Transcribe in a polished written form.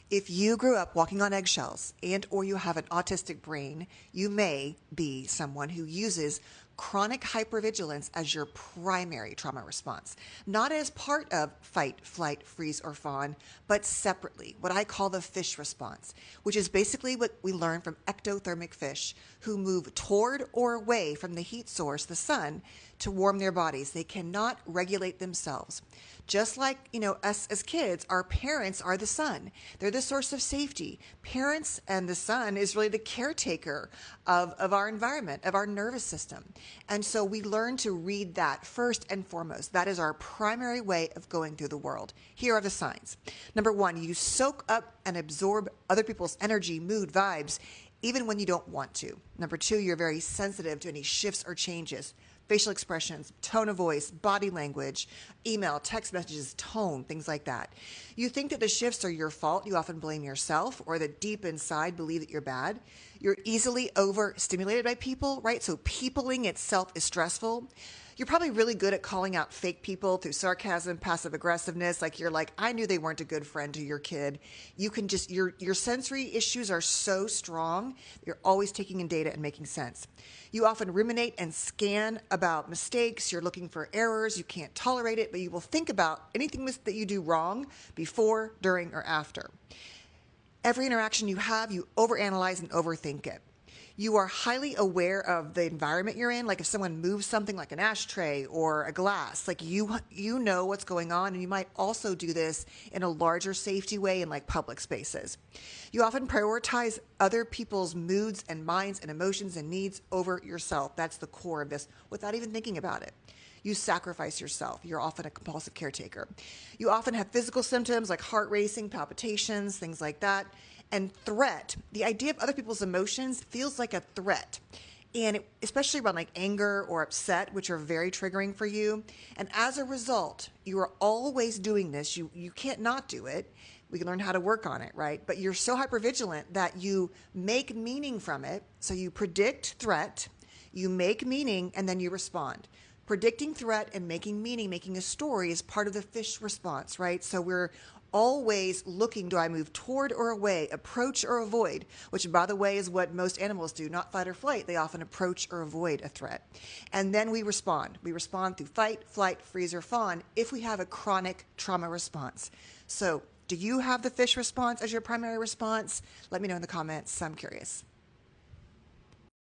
If you grew up walking on eggshells and or you have an autistic brain, you may be someone who uses chronic hypervigilance as your primary trauma response, not as part of fight, flight, freeze, or fawn, but separately, what I call the fish response, which is basically what we learn from ectothermic fish who move toward or away from the heat source, the sun, to warm their bodies. They cannot regulate themselves. Just like, us as kids, our parents are the sun. They're the source of safety. Parents and the sun is really the caretaker of our environment, of our nervous system. And so we learn to read that first and foremost. That is our primary way of going through the world. Here are the signs. Number one, you soak up and absorb other people's energy, mood, vibes, even when you don't want to. Number two, you're very sensitive to any shifts or changes. Facial expressions, tone of voice, body language, email, text messages, tone, things like that. You think that the shifts are your fault. You often blame yourself, or that deep inside believe that you're bad. You're easily overstimulated by people, right? So peopling itself is stressful. You're probably really good at calling out fake people through sarcasm, passive aggressiveness. Like you're like, I knew they weren't a good friend to your kid. You can just, your sensory issues are so strong. You're always taking in data and making sense. You often ruminate and scan about mistakes. You're looking for errors. You can't tolerate it, but you will think about anything that you do wrong before, during, or after. Every interaction you have, you overanalyze and overthink it. You are highly aware of the environment you're in. Like if someone moves something like an ashtray or a glass, like you know what's going on, and you might also do this in a larger safety way in like public spaces. You often prioritize other people's moods and minds and emotions and needs over yourself. That's the core of this without even thinking about it. You sacrifice yourself. You're often a compulsive caretaker. You often have physical symptoms like heart racing, palpitations, things like that. And threat, the idea of other people's emotions feels like a threat. And especially around like anger or upset, which are very triggering for you. And as a result, you are always doing this. You can't not do it. We can learn how to work on it, right? But you're so hypervigilant that you make meaning from it. So you predict threat, you make meaning, and then you respond. Predicting threat and making meaning, making a story is part of the fish response, right? So we're always looking, do I move toward or away, approach or avoid, which by the way is what most animals do, not fight or flight. They often approach or avoid a threat. And then we respond. We respond through fight, flight, freeze, or fawn if we have a chronic trauma response. So do you have the fish response as your primary response? Let me know in the comments. I'm curious.